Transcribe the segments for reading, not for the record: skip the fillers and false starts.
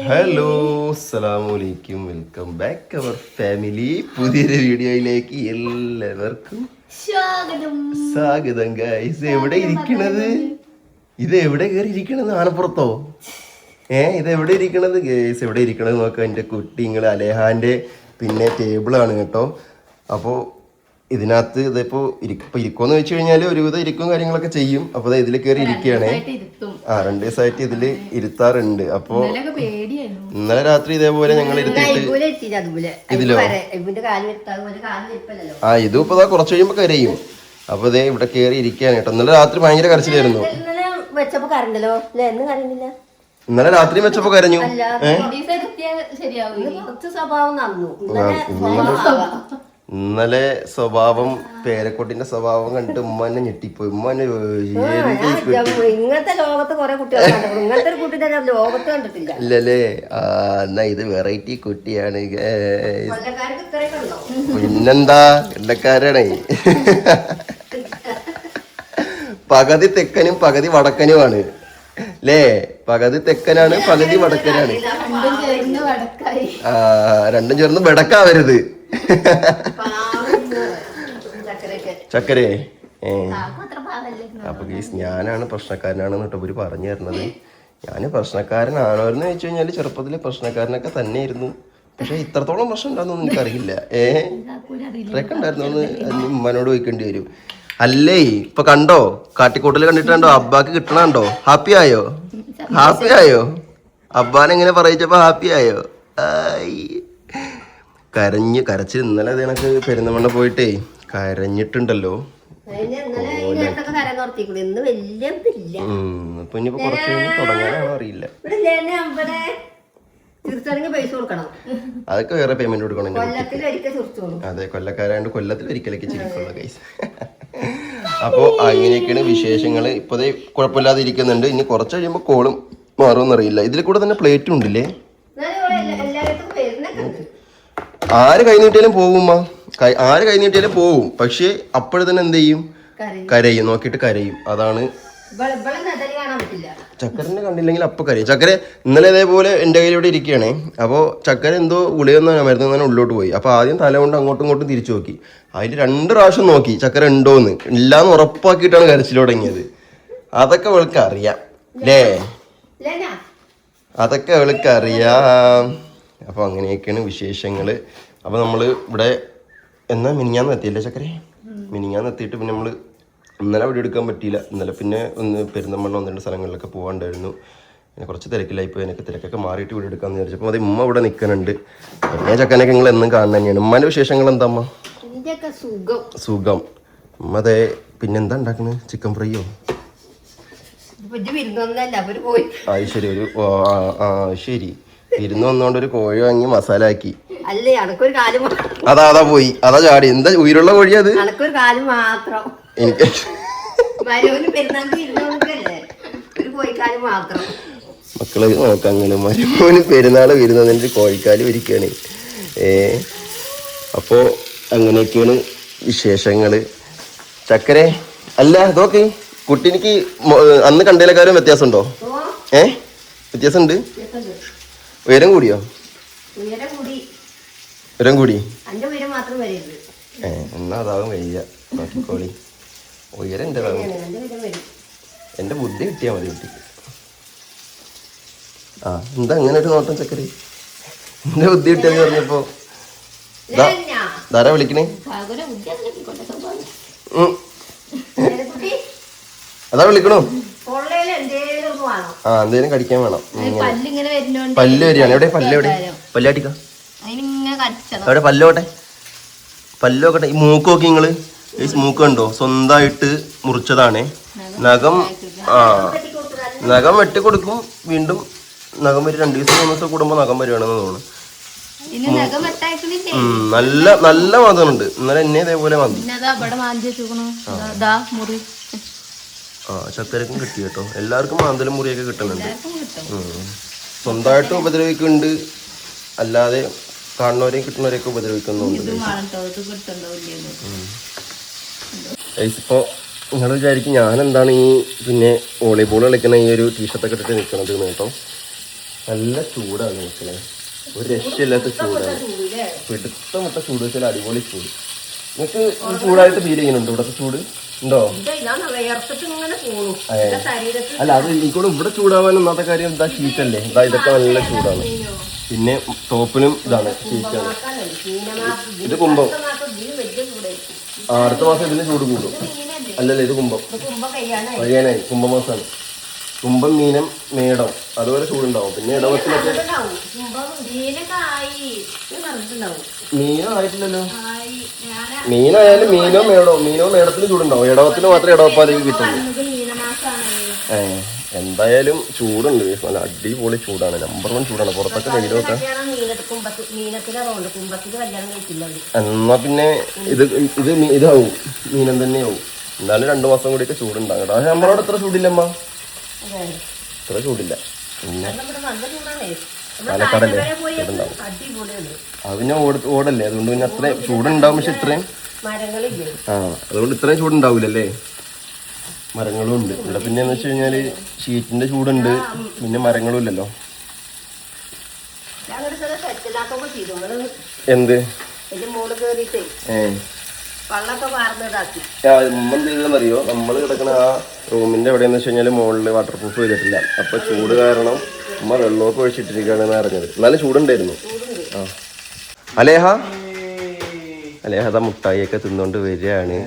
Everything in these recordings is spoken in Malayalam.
ഹലോ അസ്സലാമലൈക്കും വെൽക്കം ബാക്ക് അവർ ഫാമിലി പുതിയൊരു വീഡിയോയിലേക്ക് എല്ലാവർക്കും സ്വാഗതം ഗൈസ് എവിടെ ഇരിക്കണത് ഇത് എവിടെ കയറി ഇരിക്കണത് ആനപ്പുറത്തോ ഇത് എവിടെ ഇരിക്കണത് ഗൈസ് എവിടെ ഇരിക്കണത് നോക്കാം എൻ്റെ കുട്ടിങ്ങൾ അലേഹാൻ്റെ പിന്നെ ടേബിളാണ് കേട്ടോ അപ്പോൾ ഇതിനകത്ത് ഇതിപ്പോ ഇരിക്കുമെന്ന് വെച്ച് കഴിഞ്ഞാൽ ഒരുവിധം ഇരിക്കും കാര്യങ്ങളൊക്കെ ചെയ്യും. അപ്പൊ ഇതിൽ കയറി ഇരിക്കുകയാണ്. 2 ദിവസമായിട്ട് ഇതില് ഇരുത്താറുണ്ട്. അപ്പൊ ഇന്നലെ രാത്രി ഇതേപോലെ ഞങ്ങൾ ഇരുത്തിയിട്ട് ഇതിലോ ഇതും ഇപ്പൊ കുറച്ച് കഴിയുമ്പോ കരയും. അപ്പൊ ഇതേ ഇവിടെ കയറി ഇരിക്കുകയാണ് കേട്ടോ. ഇന്നലെ രാത്രി ഭയങ്കര കരച്ചിലായിരുന്നു. ഇന്നലെ രാത്രി വെച്ചപ്പോ കരഞ്ഞു. ഇന്നലെ സ്വഭാവം പേരക്കുട്ടിന്റെ സ്വഭാവം കണ്ടിട്ട് ഉമ്മ എന്നെ ഞെട്ടിപ്പോയി. ഉമ്മ ഇങ്ങനത്തെ ലോകത്ത് കുറെ കുട്ടികൾ ഇങ്ങനത്തെ ഒരു കുട്ടിയെ ലോകത്ത് കണ്ടിട്ടില്ല. ഇല്ലല്ലേ? എന്നാ ഇത് വെറൈറ്റി കുട്ടിയാണ്. പിന്നെന്താ ഇല്ലക്കാരാണേ. പകുതി തെക്കനും പകുതി വടക്കനുമാണ് അല്ലേ? പകുതി തെക്കനാണ് പകുതി വടക്കനാണ്. രണ്ടും ചേർന്ന് വെടക്കാവരുത്. ചക്കരേ അപ്പൊ ഗീസ് ഞാനാണ് പ്രശ്നക്കാരനാണെന്ന് കേട്ടോ ഇവര് പറഞ്ഞു തരുന്നത്. ഞാൻ പ്രശ്നക്കാരനാണോ എന്ന് ചോദിച്ചു കഴിഞ്ഞാല് ചെറുപ്പത്തില് പ്രശ്നക്കാരനൊക്കെ തന്നെയായിരുന്നു. പക്ഷെ ഇത്രത്തോളം പ്രശ്നം ഉണ്ടാകുന്നൊന്നും എനിക്കറിയില്ല. ഇത്രയൊക്കെ ഉണ്ടായിരുന്നോന്ന് ഉമ്മനോട് ചോദിക്കേണ്ടി വരും. അല്ലേ ഇപ്പൊ കണ്ടോ കാട്ടിക്കൂട്ടല് കണ്ടിട്ടുണ്ടോ? അബ്ബാക്ക് കിട്ടണുണ്ടോ? ഹാപ്പി ആയോ? ഹാപ്പി ആയോ? അബ്ബാനെങ്ങനെ പറയിച്ചപ്പോ ഹാപ്പി ആയോ? കരച്ചിൽ ഇന്നലെ അതിനൊക്കെ പെരുന്തമണ്ണ പോയിട്ടേ കരഞ്ഞിട്ടുണ്ടല്ലോ. ഇപ്പൊ ഇനിയിപ്പോ കുറച്ച് തുടങ്ങാനാണോ അറിയില്ല. അതൊക്കെ വേറെ പേയ്മെന്റ് കൊടുക്കണം. അതെ കൊല്ലക്കാരായോണ്ട് കൊല്ലത്തിൽ ഒരിക്കലൊക്കെ ചിരിക്കുള്ള ഗൈസ്. അപ്പോ അങ്ങനെയൊക്കെയാണ് വിശേഷങ്ങള്. ഇപ്പതേ കുഴപ്പമില്ലാതെ ഇരിക്കുന്നുണ്ട്. ഇനി കുറച്ച് കഴിയുമ്പോ കോളും മാറുമെന്നറിയില്ല. ഇതിൽ കൂടെ തന്നെ പ്ലേറ്റും ഉണ്ടല്ലേ? ആര് കൈ നീട്ടിയാലും പോകുമ്മ. ആര് കൈ നീട്ടിയാലും പോവും. പക്ഷെ അപ്പോഴും തന്നെ എന്ത് ചെയ്യും? കരയും. നോക്കിയിട്ട് കരയും. അതാണ് ചക്കരനെ കണ്ടില്ലെങ്കിൽ അപ്പൊ കരയും. ചക്കര ഇന്നലെ ഇതേപോലെ എൻ്റെ കയ്യിലൂടെ ഇരിക്കുകയാണേ. അപ്പോൾ ചക്കര എന്തോ ഗുളിയൊന്നും മരുന്ന് തന്നെ ഉള്ളിലോട്ട് പോയി. അപ്പോൾ ആദ്യം തല കൊണ്ട് അങ്ങോട്ടും ഇങ്ങോട്ടും തിരിച്ചു നോക്കി. അതിൽ 2 പ്രാവശ്യം നോക്കി ചക്കര ഉണ്ടോന്ന്. ഇല്ലാന്ന് ഉറപ്പാക്കിയിട്ടാണ് കരച്ചിൽ തുടങ്ങിയത്. അതൊക്കെ അവൾക്ക് അറിയാം അല്ലേ? അതൊക്കെ അവൾക്ക് അറിയാം. അപ്പോൾ അങ്ങനെയൊക്കെയാണ് വിശേഷങ്ങൾ. അപ്പോൾ നമ്മൾ ഇവിടെ എന്നാ മിനിഞ്ഞാന്ന് എത്തിയില്ലേ ചക്കരെ? മിനിഞ്ഞാന്ന് എത്തിയിട്ട് പിന്നെ നമ്മൾ ഇന്നലെ വീഡിയോ എടുക്കാൻ പറ്റിയില്ല. ഇന്നലെ പിന്നെ ഒന്ന് പെരുന്തമണ്ണ 1-2 സ്ഥലങ്ങളിലൊക്കെ പോകാണ്ടായിരുന്നു. പിന്നെ കുറച്ച് തിരക്കിലായിപ്പോൾ എനിക്ക് തിരക്കൊക്കെ മാറിയിട്ട് വീഡിയോ എടുക്കാമെന്ന് വിചാരിച്ചപ്പോൾ അത് ഉമ്മ ഇവിടെ നിൽക്കുന്നുണ്ട്. പിന്നെ ചക്കനൊക്കെ നിങ്ങൾ എന്നും കാണുന്നത് തന്നെയാണ്. ഉമ്മാൻ്റെ വിശേഷങ്ങൾ എന്താ അമ്മ? സുഖം. ഉമ്മ അതെ. പിന്നെന്താ ഉണ്ടാക്കുന്നത്? ചിക്കൻ ഫ്രൈയോ? അത് ശരി. ശരി ഇരുന്ന് വന്നോണ്ട് ഒരു കോഴി വാങ്ങി മസാല ആക്കി. അതാ പോയി. അതാ ചാടി. എന്താ ഉயிருള്ള കോഴി അത്? എനിക്ക് മക്കള് നോക്കാം. അങ്ങനെ മരുമോന് പെരുന്നാള് വരുന്നതിന് കോഴിക്കാല് ഒരുക്കാണ്. അപ്പോ അങ്ങനെയൊക്കെയാണ് വിശേഷങ്ങള്. ചക്കരെ അല്ല ഇതൊക്കെ കുട്ടിനിക്ക് അന്ന് കണ്ടതിലെക്കാരും വ്യത്യാസമുണ്ടോ? വ്യത്യാസമുണ്ട്. ഉയരം കൂടിയോ? ഉയരം കൂടി. എന്നാ അതാവും വയ്യ. നോക്കിക്കോളി. ഉയരം എന്റെ ബുദ്ധി കിട്ടിയാ മതി കുട്ടിക്ക്. എന്താ അങ്ങനെ ഒരു നോട്ടം ചക്കരി? എന്റെ ബുദ്ധി കിട്ടിയെന്ന് പറഞ്ഞപ്പോ ധാരാ വിളിക്കണേ. അതാ വിളിക്കണോ? എന്തേലും കടിക്കാൻ വേണം. പല്ല് വരികയാണ്. എവിടെ പല്ല്? പല്ലാട്ടിക്ക എവിടെ? പല്ലോട്ടെ. പല്ലോക്കട്ടെ. ഈ മൂക്ക് നോക്കി നിങ്ങള്. ഈ മൂക്ക് കണ്ടോ? സ്വന്തമായിട്ട് മുറിച്ചതാണ്. നഖം വെട്ടി കൊടുക്കും. വീണ്ടും നഖം വരും. 2 ദിവസം 3 ദിവസം കൂടുമ്പോ നഖം വരുവാണെന്ന് തോന്നുന്നു. നല്ല മതമുണ്ട്. ഇന്നലെ എന്നെ ഇതേപോലെ മതി. ചക്കരക്കും കിട്ടി കേട്ടോ. എല്ലാവർക്കും മാന്തലും മുറിയൊക്കെ കിട്ടുന്നുണ്ട്. സ്വന്തമായിട്ട് ഉപദ്രവിക്കുന്നുണ്ട്. അല്ലാതെ കാണുന്നവരെയും കിട്ടുന്നവരെയൊക്കെ ഉപദ്രവിക്കുന്നുണ്ട്. ഇപ്പോ നിങ്ങൾ വിചാരിക്കും ഞാൻ എന്താണ് ഈ പിന്നെ വോളിബോൾ കളിക്കുന്ന ഈ ഒരു ടീഷർട്ടൊക്കെ ഇട്ടിട്ട് നിൽക്കണത് കേട്ടോ. നല്ല ചൂടാണ് മക്കളെ, ഒരു രക്ഷയില്ലാത്ത ചൂടാണ്. പിടുത്ത മുട്ട ചൂട് വെച്ചാൽ അടിപൊളി ചൂട്. നിങ്ങൾക്ക് ചൂടായിട്ട് ഫീൽ ചെയ്യുന്നുണ്ടോ? ഇവിടത്തെ ചൂട് ഉണ്ടോ? അല്ല, അത് എനിക്കൂടെ ഇവിടെ ചൂടാവാൻ ഒന്നാമത്തെ കാര്യം എന്താ, ഷീറ്റല്ലേ. ഇതാ ഇതൊക്കെ നല്ല ചൂടാണ്. പിന്നെ ടോപ്പിനും ഇതാണ് ഷീറ്റാണ്. ഇത് കുംഭം. അടുത്ത മാസം ഇതിന് ചൂട് കൂടും. അല്ലല്ലേ, ഇത് കുംഭം കഴിയാനായി. കുംഭമാസമാണ്. കുംഭം, മീനം, മേടം അതുപോലെ ചൂടുണ്ടാവും. പിന്നെ ഇടവത്തിലൊക്കെ മീനായിട്ടില്ലല്ലോ. മീനായാലും മീനോ മേടത്തിന് ചൂടുണ്ടാവും. ഇടവത്തിന് മാത്രമേ ഇടവപ്പാലേക്ക് കിട്ടുള്ളൂ. എന്തായാലും ചൂടുണ്ട്. നല്ല അടിപൊളി ചൂടാണ്. നമ്പർ 1 ചൂടാണ്. പുറത്തൊക്കെ വെയിലൊക്കെ. എന്നാ പിന്നെ ഇതാവും, മീനം തന്നെയാവും. എന്നാലും 2 മാസം കൂടിയൊക്കെ ചൂടുണ്ടാകും കേട്ടോ. പക്ഷെ നമ്മളോട് ഇത്ര ചൂടില്ലമ്മ, ഇത്ര ചൂടില്ല. പിന്നെ പാലക്കാടല്ലേ, ചൂടുണ്ടാവും. അത് പിന്നെ ഓടല്ലേ, അതുകൊണ്ട് പിന്നെ അത്രയും ചൂടുണ്ടാവും. പക്ഷെ ഇത്രയും അതുകൊണ്ട് ഇത്രയും ചൂടുണ്ടാവൂലല്ലേ. മരങ്ങളും ഉണ്ട് ഇവിടെ. പിന്നെ എന്ന് വെച്ച് കഴിഞ്ഞാല് ഷീറ്റിന്റെ ചൂടുണ്ട്, പിന്നെ മരങ്ങളും ഇല്ലല്ലോ. എന്ത് എന്തെയ്തെന്നറിയോ, നമ്മൾ കിടക്കുന്ന ആ റൂമിന്റെ എവിടെയെന്ന് വെച്ച് കഴിഞ്ഞാല് മുകളിൽ വാട്ടർ പ്രൂഫ് ചെയ്തിട്ടില്ല. അപ്പൊ ചൂട് കാരണം അമ്മ വെള്ളമൊക്കെ ഒഴിച്ചിട്ടിരിക്കുകയാണെന്ന് അറിഞ്ഞത്. എന്നാലും ചൂടുണ്ടായിരുന്നു. അലേഹ അതാ മുട്ടായിയൊക്കെ തിന്നോണ്ട് വരികയാണ്.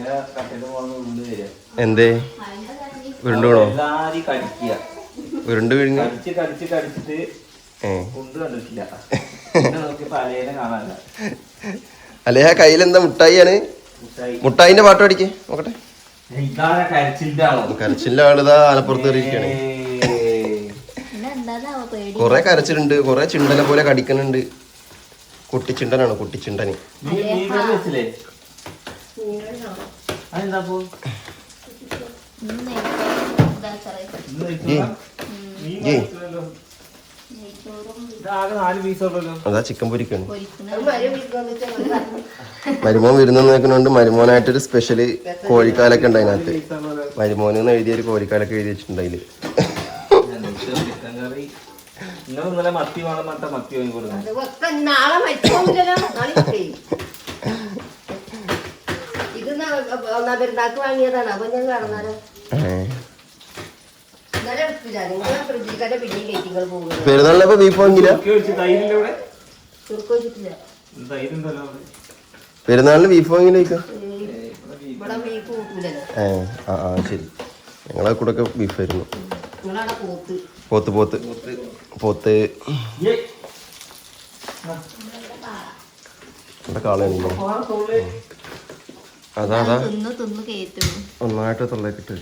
എന്തേ ഉരുണ്ട് വീണോ? ഉരുണ്ട് കഴിഞ്ഞു. അലേഹ കയ്യിലെന്താ മുട്ടായിയാണ്? മുട്ടായിന്റെ പാട്ട് പഠിക്കേ നോക്കട്ടെ. കരച്ചിലിന്റെ ആളിതാ ആലപ്പുറത്ത് കയറിയിരിക്കണേ. കൊറേ കരച്ചിലുണ്ട്, കൊറേ ചിണ്ടനെ പോലെ കടിക്കുന്നുണ്ട്. കുട്ടിച്ചിണ്ടനാണ്, കുട്ടിച്ചിണ്ടന്. അതാ ചിക്കൻ പൊരിക്കാണ്. മരുമോൻ വരുന്നെന്ന് നോക്കുന്നുണ്ട്. മരുമോനായിട്ടൊരു സ്പെഷ്യല് കോഴിക്കാലൊക്കെ ഉണ്ട് അതിനകത്ത്. മരുമോനെന്ന് എഴുതിയൊരു കോഴിക്കാലൊക്കെ എഴുതി വെച്ചിട്ടുണ്ട് അതില്. പെരുന്നാളിനപ്പോ ബീഫ് വാങ്ങില്ല? പെരുന്നാളിന് ബീഫ് വാങ്ങില്ല? ശരി, ഞങ്ങളെ കൂടെ ഒക്കെ ബീഫായിരുന്നു. പോത്ത് ഇവിടെ കാളയാണല്ലോ. അതാ ഒന്നായിട്ട് തൊള്ളേക്കിട്ട്.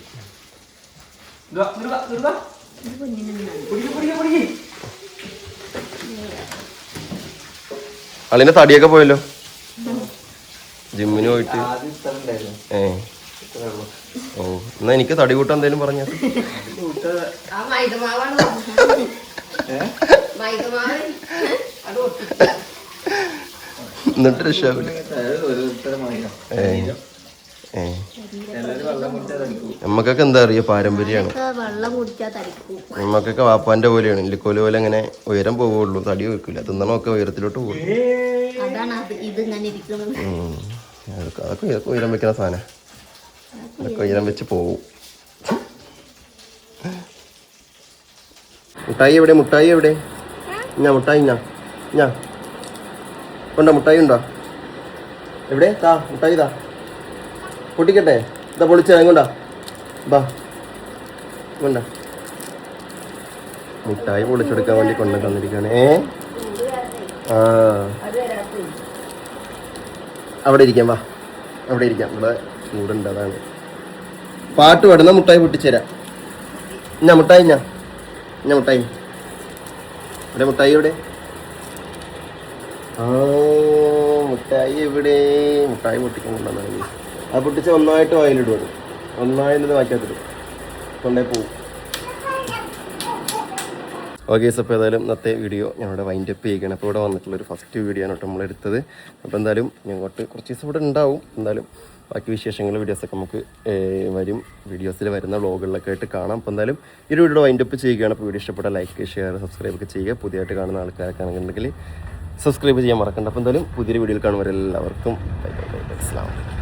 അളിന്റെ തടിയൊക്കെ പോയല്ലോ, ജിമ്മിന് പോയിട്ട്. ഓ, എന്നാ എനിക്ക് തടി കൂട്ടാൻ എന്തേലും പറഞ്ഞ. എന്നിട്ട് രക്ഷാവില്ല. നമ്മക്കൊക്കെ എന്താ അറിയ, പാരമ്പര്യമാണ്. നമ്മക്കൊക്കെ വാപ്പാന്റെ പോലെയാണ്. ഇല്ലിക്കോല് പോലെ അങ്ങനെ ഉയരം പോവുള്ളൂ, തടി വെക്കില്ല. തിന്നണമൊക്കെ ഉയരത്തിലോട്ട് പോകും. അതൊക്കെ ഉയരം വെക്കുന്ന സാധനം. അതൊക്കെ ഉയരം വെച്ച് പോവും. മുട്ടായി എവിടെ? മുട്ടായി എവിടെ? മുട്ടായി ഉണ്ടോ? മുട്ടായി ഉണ്ടോ? എവിടെ? താ മുട്ടായി താ, പൊട്ടിക്കട്ടെ. ഇതാ പൊളിച്ച കൊണ്ടാ ബാ കൊണ്ട. മുട്ടായി പൊളിച്ചെടുക്കാൻ വേണ്ടി കൊണ്ടു തന്നിരിക്കുകയാണ്. അവിടെ ഇരിക്കാം, വാ അവിടെ ഇരിക്കാം. ഇവിടെ ചൂടുണ്ട്, അതാണ്. പാട്ട് പാടുന്ന മുട്ടായി പൊട്ടിച്ചേരാ. മുട്ടായി മുട്ടായി ഇവിടെ. മുട്ടായി എവിടെ? മുട്ടായി എവിടെ? മുട്ടായി പൊട്ടിക്കാൻ കൊണ്ടുവന്നാണ്. അത് പൊട്ടിച്ച് ഒന്നായിട്ട് വായിലിടും. ഒന്നായിട്ട് വായിക്കാത്തിടും, കൊണ്ടേ പോവും. ഓക്കെ, അപ്പോൾ ഏതായാലും ഇന്നത്തെ വീഡിയോ ഞങ്ങളുടെ വൈൻഡ് അപ്പ് ചെയ്യുകയാണ്. അപ്പോൾ ഇവിടെ വന്നിട്ടുള്ളൊരു ഫസ്റ്റ് വീഡിയോ ആണ് കേട്ടോ നമ്മളെടുത്തത്. അപ്പോൾ എന്തായാലും ഞങ്ങോട്ട് കുറച്ച് ദിവസം ഇവിടെ ഉണ്ടാവും. എന്തായാലും ബാക്കി വിശേഷങ്ങൾ വീഡിയോസൊക്കെ നമുക്ക് വരും. വീഡിയോസിൽ വരുന്ന വ്ളോഗുകളിലൊക്കെ ആയിട്ട് കാണാം. അപ്പോൾ എന്തായാലും ഈ ഒരു വീഡിയോ വൈൻഡപ്പ് ചെയ്യുകയാണ്. അപ്പോൾ വീഡിയോ ഇഷ്ടപ്പെട്ട ലൈക്ക്, ഷെയർ, സബ്സ്ക്രൈബ് ഒക്കെ ചെയ്യുക. പുതിയതായിട്ട് കാണുന്ന ആൾക്കാരൊക്കെ ആണെന്നുണ്ടെങ്കിൽ സബ്സ്ക്രൈബ് ചെയ്യാൻ മറക്കണ്ട. അപ്പോൾ എന്തായാലും പുതിയൊരു വീഡിയോയിൽ കാണുന്നവരെല്ലാവർക്കും ബൈ ബൈ ബൈ ബൈ. അസ്സലാമു അലൈക്കും.